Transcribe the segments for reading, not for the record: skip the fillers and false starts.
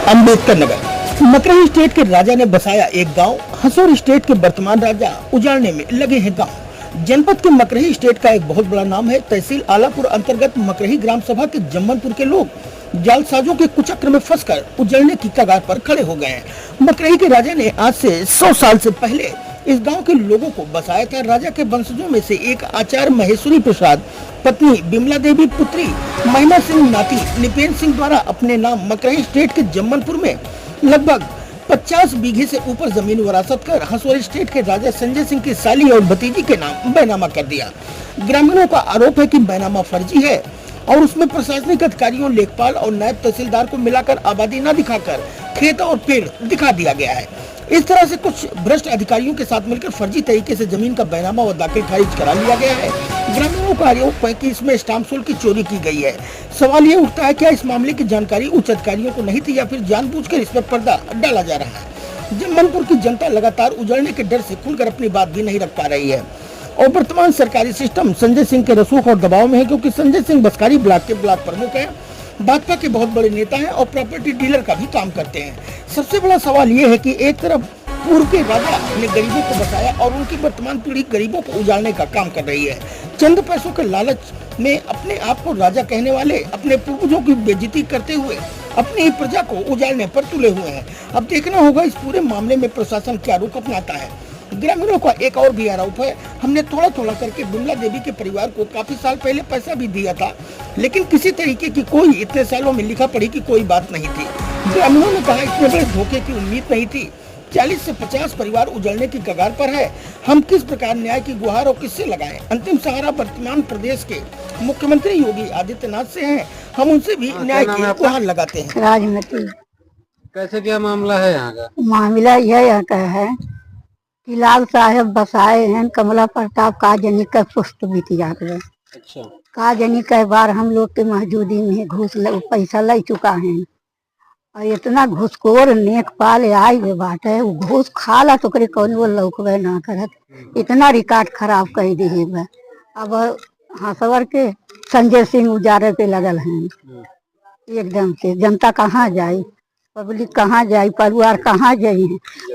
Ambedkar Nagar मकरही state के राजा ने बसाया एक गांव। हसोर स्टेट के वर्तमान राजा उजाड़ने में लगे हैं गांव। जनपद के मकरही स्टेट का एक बहुत बड़ा नाम है। तहसील आलापुर अंतर्गत मकरही ग्राम सभा के जम्मनपुर के लोग जालसाजों के कुचक्र में फंसकर उजड़ने की कगार पर खड़े हो गए हैं। मकरही के राजा ने आज से 100 साल से पहले इस गांव के लोगों को बसाया था। राजा के वंशजों में से एक आचार्य महेश्वरी प्रसाद, पत्नी बिमला देवी, पुत्री महिमा सिंह, नाती निपेन सिंह द्वारा अपने नाम मकरही स्टेट के जम्मनपुर में लगभग 50 बीघे से ऊपर जमीन वरासत कर हसोर स्टेट के राजा संजय सिंह की साली और भतीजी के नाम बैनामा कर दिया। ग्रामीणों का आरोप है कि बैनामा फर्जी है और उसमें प्रशासनिक अधिकारियों, लेखपाल और नायब तहसीलदार को मिलाकर आबादी न दिखाकर खेत और पेड़ दिखा दिया गया है। इस तरह से कुछ भ्रष्ट अधिकारियों के साथ मिलकर फर्जी तरीके से जमीन का बैनामा व दाखिल खारिज करा लिया गया है। ग्रामीणों का आरोप है कि इसमें स्टाम्प शुल्क की चोरी की गई है। सवाल ये उठता है, क्या इस मामले की जानकारी उच्च अधिकारियों को नहीं थी या फिर जानबूझकर इस पर पर्दा डाला जा रहा है। जम्मनपुर की जनता लगातार उजड़ने के डर से खुलकर अपनी बात भी नहीं रख पा रही है और वर्तमान सरकारी सिस्टम संजय सिंह के रसूख और दबाव में है, क्योंकि संजय सिंह बस्कारी ब्लॉक के ब्लॉक प्रमुख है, भाजपा के बहुत बड़े नेता हैं और प्रॉपर्टी डीलर का भी काम करते हैं। सबसे बड़ा सवाल ये है कि एक तरफ पूर्व के राजा ने गरीबों को बचाया और उनकी वर्तमान पीढ़ी गरीबों को उजाड़ने का काम कर रही है। चंद पैसों के लालच में अपने आप को राजा कहने वाले अपने पूर्वजों की बेइज्जती करते हुए अपनी ही प्रजा को उजाड़ने पर तुले हुए हैं। अब देखना होगा इस पूरे मामले में प्रशासन क्या रुख अपनाता है। ग्रामीणों का एक और भी आरोप है, हमने थोड़ा थोड़ा करके बिमला देवी के परिवार को काफी साल पहले पैसा भी दिया था, लेकिन किसी तरीके की कोई इतने सालों में लिखा पढ़ी की कोई बात नहीं थी। ग्रामीणों ने कहा इतने बड़े धोखे की उम्मीद नहीं थी। 40 से 50 परिवार उजड़ने की कगार पर है। हम किस प्रकार न्याय की गुहार और किससे लगाएं? अंतिम सहारा वर्तमान प्रदेश के मुख्यमंत्री योगी आदित्यनाथ से है। हम उनसे भी न्याय की गुहार लगाते हैं। राजनीति कैसे क्या मामला है यहाँ का? मामला यह का है कि लाल साहब बसाए हैं कमला प्रताप काजनी का पुष्प बीत जाते हैं। अच्छा, काजनी कई बार हम लोग के मौजूदी में पैसा ले चुका है और इतना घुसखोर नेकपाल आई हुए बात है, वो घूस खाला तो करे कौन वो लौकवे ना करत, इतना रिकॉर्ड खराब कर दी है। अब हंसवर के संजय सिंह उजारे पे लगल हैं एकदम से। जनता कहाँ जाए, पब्लिक कहाँ जाए, परिवार कहाँ जाए।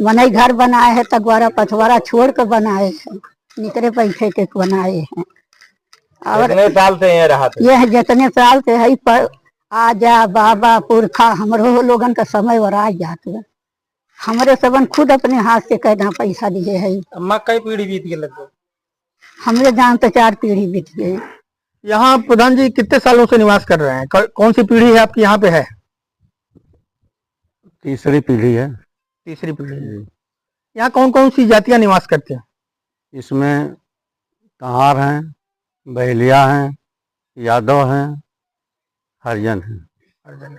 मने घर बनाए है तगवारा पथवारा छोड़ कर बनाए हैं, निकरे पैसे के बनाए हैं। और कितने साल से ये रहा था? यह जितने साल से है पर आजा बाबा पुरखा हमरो लोगन का समय और आ जाते हैं। हमारे सबन खुद अपने हाथ से कहना पैसा दिए है। अम्मा कई पीढ़ी बीत गई लगभग? हमरे जान तो 4 पीढ़ी बीत गई। यहाँ प्रधान जी कितने सालों से निवास कर रहे हैं? कौन सी पीढ़ी है आपकी यहाँ पे है? तीसरी पीढ़ी है। तीसरी पीढ़ी। यहाँ कौन कौन सी जातियाँ निवास करते हैं? इसमें कहार हैं, बहेलिया हैं, यादव हैं, हरिजन हैं।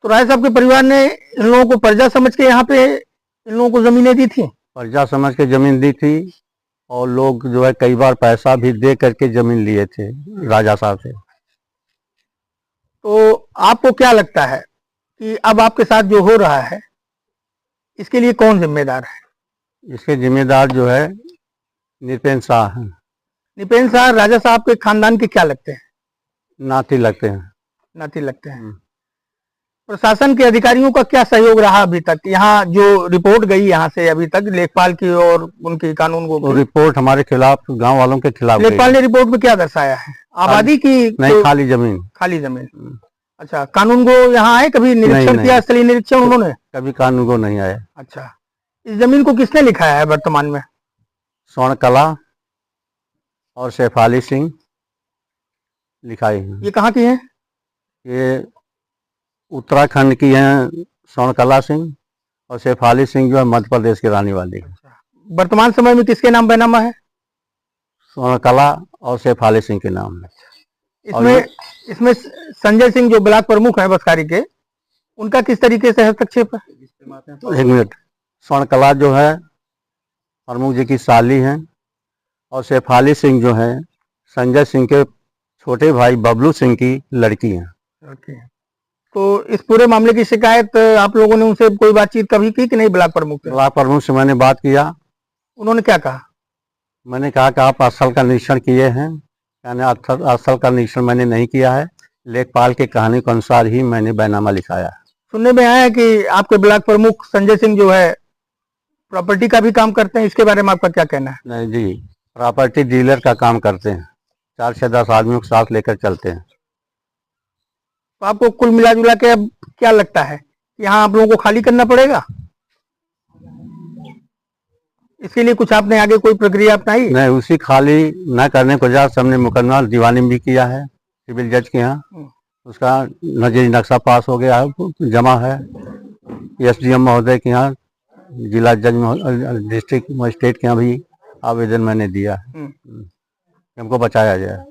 तो राय साहब के परिवार ने इन लोगों को प्रजा समझ के यहाँ पे इन लोगों को जमीनें दी थी? प्रजा समझ के जमीन दी थी और लोग जो है कई बार पैसा भी दे करके जमीन लिए थे राजा साहब से। तो आपको क्या लगता है कि अब आपके साथ जो हो रहा है इसके लिए कौन जिम्मेदार है? इसके जिम्मेदार जो है निपेन शाह हैं। निपेन शाह राजा साहब के खानदान के क्या लगते हैं? नाती लगते हैं। नाती लगते हैं। प्रशासन के अधिकारियों का क्या सहयोग रहा अभी तक? यहाँ जो रिपोर्ट गई यहाँ से अभी तक लेखपाल की और उनकी कानून को, रिपोर्ट हमारे खिलाफ, गांव वालों के खिलाफ। लेखपाल ने रिपोर्ट में क्या दर्शाया है? आबादी की नहीं, खाली जमीन। खाली जमीन। अच्छा, कानून को यहाँ आए कभी निरीक्षण किया? स्थलीय निरीक्षण उन्होंने कभी कानून को नहीं आया। अच्छा, इस जमीन को किसने लिखा है वर्तमान में? स्वर्ण कला और शेफाली सिंह लिखाई है। ये कहाँ की है? ये उत्तराखंड की हैं स्वर्ण कला सिंह और शेफाली सिंह जो है मध्य प्रदेश की रहने वाली है। वर्तमान समय में किसके नाम बैनामा है? स्वर्ण कला और शेफाली सिंह के नाम है। इसमें संजय सिंह जो ब्लॉक प्रमुख है बस्कारी के, उनका किस तरीके से हस्तक्षेप है? एक मिनट। स्वर्ण कला जो है प्रमुख जी की साली हैं और शेफाली सिंह जो है संजय सिंह के छोटे भाई बबलू सिंह की लड़की हैं। तो इस पूरे मामले की शिकायत आप लोगों ने उनसे कोई बातचीत कभी की कि नहीं? ब्लॉक प्रमुख से? ब्लॉक प्रमुख से मैंने बात किया। उन्होंने क्या कहा? मैंने कहा कि आप स्थल का निरीक्षण किए हैं? यानी स्थल का निरीक्षण मैंने नहीं किया है, लेखपाल के कहने के अनुसार ही मैंने बैनामा लिखाया है। सुनने में आया है कि आपके ब्लॉक प्रमुख संजय सिंह जो है प्रॉपर्टी का भी काम करते हैं, इसके बारे में आपका क्या कहना है? नहीं जी, प्रॉपर्टी डीलर का काम करते हैं, 4 से 10 आदमियों को साथ लेकर चलते हैं। तो आपको कुल मिला जुला के अब क्या लगता है, यहाँ आप लोगों को खाली करना पड़ेगा? इसके लिए कुछ आपने आगे कोई प्रक्रिया अपनाई? नहीं, उसी खाली न करने को वजह से हमने मुकदमा दीवानी भी किया है सिविल जज के यहाँ। उसका नजरी नक्शा पास हो गया है, जमा है एसडीएम महोदय के यहाँ, जिला जज डिस्ट्रिक्ट मजिस्ट्रेट के यहाँ भी आवेदन मैंने दिया है, हमको बचाया जाए।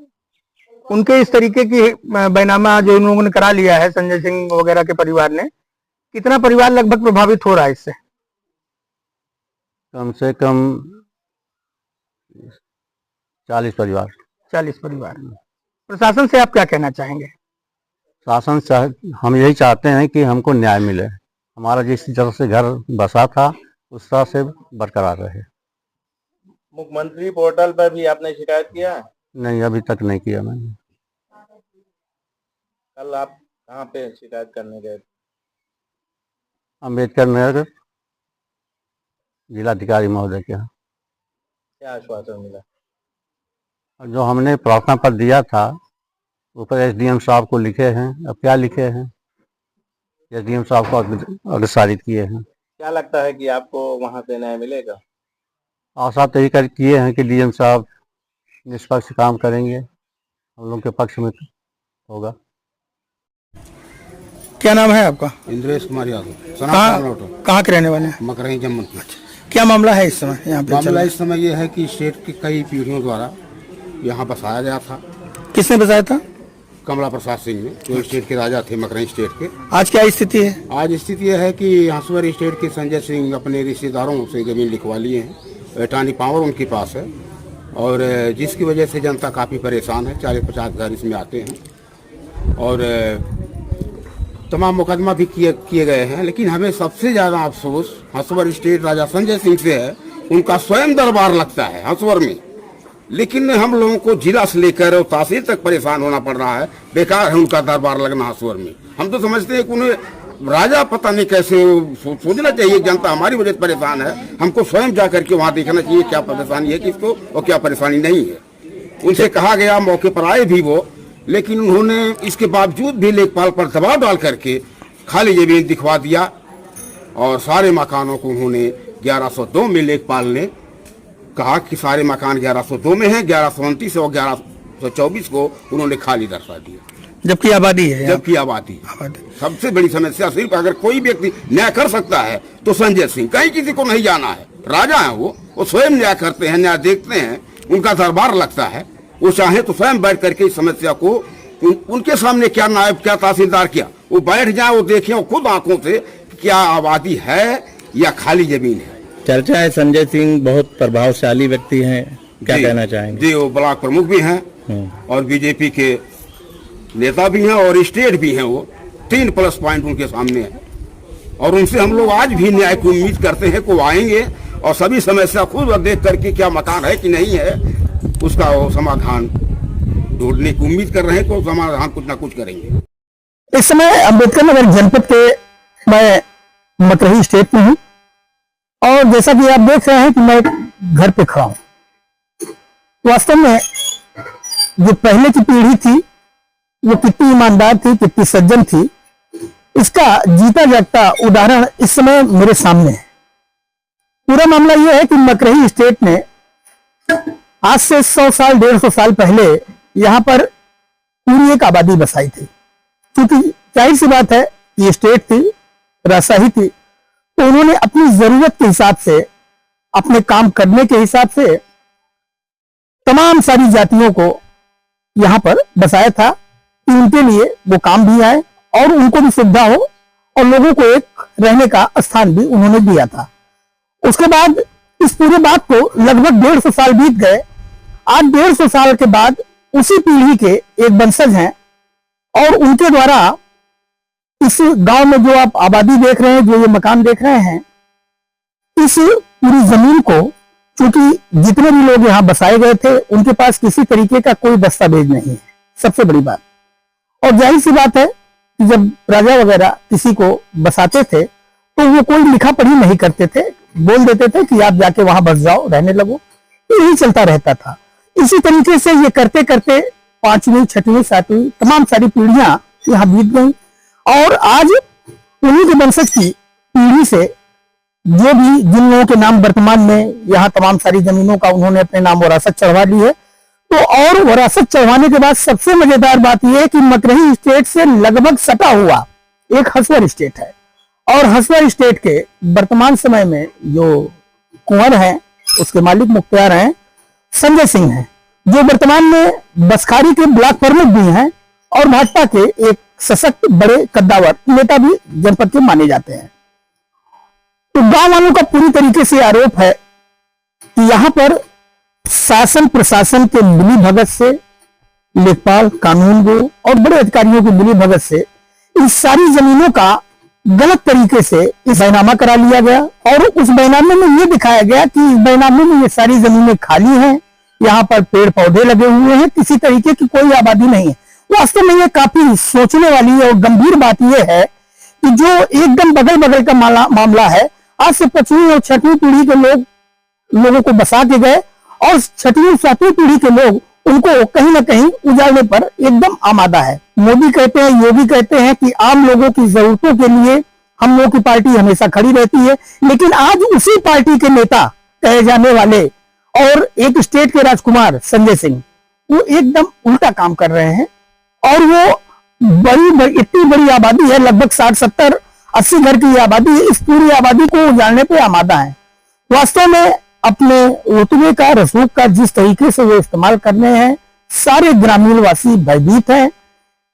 उनके इस तरीके की बैनामा जो उन लोगों ने करा लिया है संजय सिंह वगैरह के परिवार ने, कितना परिवार लगभग प्रभावित हो रहा है इससे? कम से कम 40 परिवार। 40 परिवार। प्रशासन से आप क्या कहना चाहेंगे? शासन से हम यही चाहते हैं कि हमको न्याय मिले, हमारा जिस तरह से घर बसा था उस तरह से बरकरार रहे। मुख्यमंत्री पोर्टल पर भी आपने शिकायत किया है? नहीं, अभी तक नहीं किया मैंने। कल आप कहाँ पे शिकायत करने गए? अम्बेडकर नगर जिलाधिकारी महोदय के यहाँ। क्या आश्वासन मिला? जो हमने प्रार्थना पत्र दिया था ऊपर एसडीएम साहब को लिखे हैं, अब क्या लिखे हैं, एसडीएम साहब को अग्रसारित किए हैं। क्या लगता है कि आपको वहां से न्याय मिलेगा? आशा तय कर किए हैं कि डीएम साहब निष्पक्ष काम करेंगे, हम लोग के पक्ष में होगा। क्या नाम है आपका? इंद्रेश कुमार यादव। कहाँ के रहने वाले हैं? मकरही जम्मू की। क्या मामला है इस समय यहाँ पे? मामला इस समय ये है कि स्टेट की कई पीढ़ियों द्वारा यहाँ बसाया गया था। किसने बसाया था? कमला प्रसाद सिंह ने, जो स्टेट के राजा थे मकरही स्टेट के। आज क्या स्थिति है? आज स्थिति यह है कि हंसवर स्टेट के संजय सिंह अपने रिश्तेदारों से जमीन लिखवा लिए हैं, एटानी पावर उनके पास है, और जिसकी वजह से जनता काफ़ी परेशान है। 40-50 घर इसमें आते हैं और तमाम मुकदमा भी किए गए हैं। लेकिन हमें सबसे ज़्यादा अफसोस हंसवर स्टेट राजा संजय सिंह से है, उनका स्वयं दरबार लगता है हंसवर में, लेकिन हम लोगों को जिला से लेकर और तहसील तक परेशान होना पड़ रहा है। बेकार है उनका दरबार लगना हंसवर में। हम तो समझते हैं कि उन्हें राजा पता नहीं कैसे सोचना चाहिए, जनता हमारी वजह से परेशान है, हमको स्वयं जा करके वहाँ देखना चाहिए क्या परेशानी है किसको और क्या परेशानी नहीं है। उनसे कहा गया, मौके पर आए भी वो, लेकिन उन्होंने इसके बावजूद भी लेखपाल पर दबाव डाल करके खाली जमीन दिखवा दिया और सारे मकानों को उन्होंने 1102 में लेखपाल ने कहा कि सारे मकान 1102 में हैं, 1129 और 1124 को उन्होंने खाली दर्शा दिया, जबकि आबादी है। जबकि आबादी सबसे बड़ी समस्या। सिर्फ अगर कोई व्यक्ति न्याय कर सकता है तो संजय सिंह, कहीं किसी को नहीं जाना है, राजा है वो स्वयं न्याय करते हैं, न्याय देखते हैं, उनका दरबार लगता है। वो चाहे तो स्वयं बैठ करके इस समस्या को उनके सामने, क्या नायब क्या तहसीलदार क्या, वो बैठ जाए, वो देखें वो खुद आंखों से क्या आबादी है या खाली जमीन है। चर्चा है संजय सिंह बहुत प्रभावशाली व्यक्ति हैं, क्या कहना चाहेंगे? जी, वो ब्लॉक प्रमुख भी हैं और बीजेपी के नेता भी हैं और स्टेट भी हैं। वो 3 प्लस पॉइंट उनके सामने है और उनसे हम लोग आज भी न्याय की उम्मीद करते हैं कि वो आएंगे और सभी समस्या खुद देख करके क्या मकान है कि नहीं है उसका वो समाधान ढूंढने की उम्मीद कर रहे हैं कि समाधान कुछ ना कुछ करेंगे। इस समय अम्बेडकर नगर जनपद के मैं मकरही स्टेट में हूँ और जैसा कि आप देख रहे हैं कि मैं घर पे खड़ा हूँ। वास्तव में जो पहले की पीढ़ी थी वो कितनी ईमानदार थी, कितनी सज्जन थी, इसका जीता जागता उदाहरण इस समय मेरे सामने है। पूरा मामला यह है कि मकरही स्टेट ने आज से 100 साल 150 साल पहले यहाँ पर पूरी एक आबादी बसाई थी। क्योंकि जाहिर सी बात है ये स्टेट थी, राजशाही थी, तो उन्होंने अपनी जरूरत के हिसाब से, अपने काम करने के हिसाब से तमाम सारी जातियों को यहाँ पर बसाया था कि उनके लिए वो काम भी आए और उनको भी सुविधा हो और लोगों को एक रहने का स्थान भी उन्होंने दिया था। उसके बाद इस पूरे बात को लगभग 150 साल बीत गए। आज 150 साल के बाद उसी पीढ़ी के एक वंशज हैं और उनके द्वारा इस गांव में जो आप आबादी देख रहे हैं, जो ये मकान देख रहे हैं, इस पूरी जमीन को, क्योंकि जितने भी लोग यहाँ बसाए गए थे उनके पास किसी तरीके का कोई दस्तावेज नहीं है, सबसे बड़ी बात। और जाहिर सी बात है कि जब राजा वगैरह किसी को बसाते थे तो वो कोई लिखा पढ़ी नहीं करते थे, बोल देते थे कि आप जाके वहां बस जाओ, रहने लगो। यही चलता रहता था। इसी तरीके से ये करते करते 5वीं 6वीं 7वीं तमाम सारी पीढ़ियां यहाँ बीत गई और आज उन्हीं के वंशज की पीढ़ी से जो भी जिन लोगों के नाम वर्तमान में यहाँ तमाम सारी जमीनों का उन्होंने अपने नाम वरासत चढ़वा ली है। तो और वरासत चढ़वाने के बाद सबसे मजेदार बात यह है कि मकरही स्टेट से लगभग सटा हुआ एक हसवर स्टेट है और हसवर स्टेट के वर्तमान समय में जो कुंवर हैं उसके मालिक मुख्तियार हैं संजय सिंह हैं, जो वर्तमान में बसखारी के ब्लॉक प्रमुख भी हैं और भाजपा के एक सशक्त बड़े कद्दावर नेता भी जनपद के माने जाते हैं। तो गांव वालों का पूरी तरीके से आरोप है कि यहाँ पर शासन प्रशासन के मिली भगत से, लेखपाल कानूनगो और बड़े अधिकारियों की मिली भगत से इन सारी जमीनों का गलत तरीके से इस बैनामा करा लिया गया और उस बैनामे में ये दिखाया गया कि इस बैनामे में ये सारी जमीनें खाली हैं, यहाँ पर पेड़ पौधे लगे हुए हैं, किसी तरीके की कोई आबादी नहीं है। वास्तव में ये काफी सोचने वाली और गंभीर बात यह है कि जो एकदम बगल बगल का मामला है, आज से 5वीं और 6वीं पीढ़ी के लोगों को बसा के गए और 6वीं 7वीं पीढ़ी के लोग उनको कहीं ना कहीं उजाड़ने पर एकदम आमादा है। मोदी कहते हैं, योगी कहते हैं कि आम लोगों की जरूरतों के लिए हम लोगों की पार्टी हमेशा खड़ी रहती है, लेकिन आज उसी पार्टी के नेता कहे जाने वाले और एक स्टेट के राजकुमार संजय सिंह वो एकदम उल्टा काम कर रहे हैं और वो इतनी बड़ी आबादी है, लगभग 60-70-80 घर की आबादी है, इस पूरी आबादी को उजाड़ने पे आमादा है। वास्तव में अपने रुतबे का रसूख का जिस तरीके से वो इस्तेमाल कर रहे हैं, सारे ग्रामीण वासी भयभीत हैं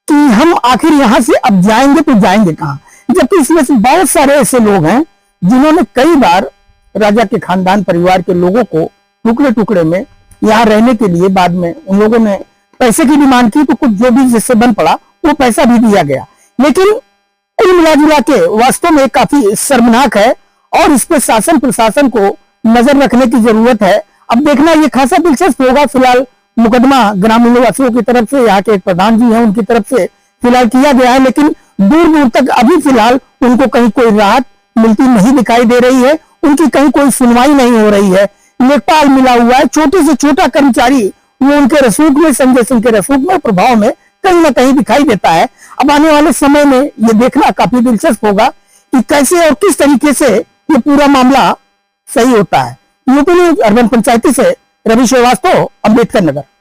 कि हम आखिर यहाँ से अब जाएंगे तो जाएंगे कहाँ, जबकि इसमें से बहुत सारे ऐसे लोग हैं जिन्होंने कई बार राजा के खानदान परिवार के लोगों को टुकड़े टुकड़े में यहाँ रहने के लिए बाद में उन लोगों ने पैसे की डिमांड की तो कुछ जो भी जिससे बन पड़ा वो पैसा भी दिया गया, लेकिन कुल मिला के वास्तव में काफी शर्मनाक है और इस पे शासन प्रशासन को नजर रखने की जरूरत है। अब देखना ये खासा दिलचस्प होगा। फिलहाल मुकदमा ग्रामीण वासियों की तरफ से, यहाँ के एक प्रधान जी हैं उनकी तरफ से फिलहाल किया गया है, लेकिन दूर दूर तक अभी फिलहाल उनको कहीं कोई राहत मिलती नहीं दिखाई दे रही है, उनकी कहीं कोई सुनवाई नहीं हो रही है। लेखपाल मिला हुआ है, छोटे से छोटा कर्मचारी वो उनके रसूख में, संजय सिंह के रसूख में, प्रभाव में कहीं ना कहीं दिखाई देता है। अब आने वाले समय में ये देखना काफी दिलचस्प होगा कि कैसे और किस तरीके से ये पूरा मामला सही होता है। यूपी न्यूज़ अर्बन पंचायती से रवि श्रीवास्तव, अम्बेडकर नगर।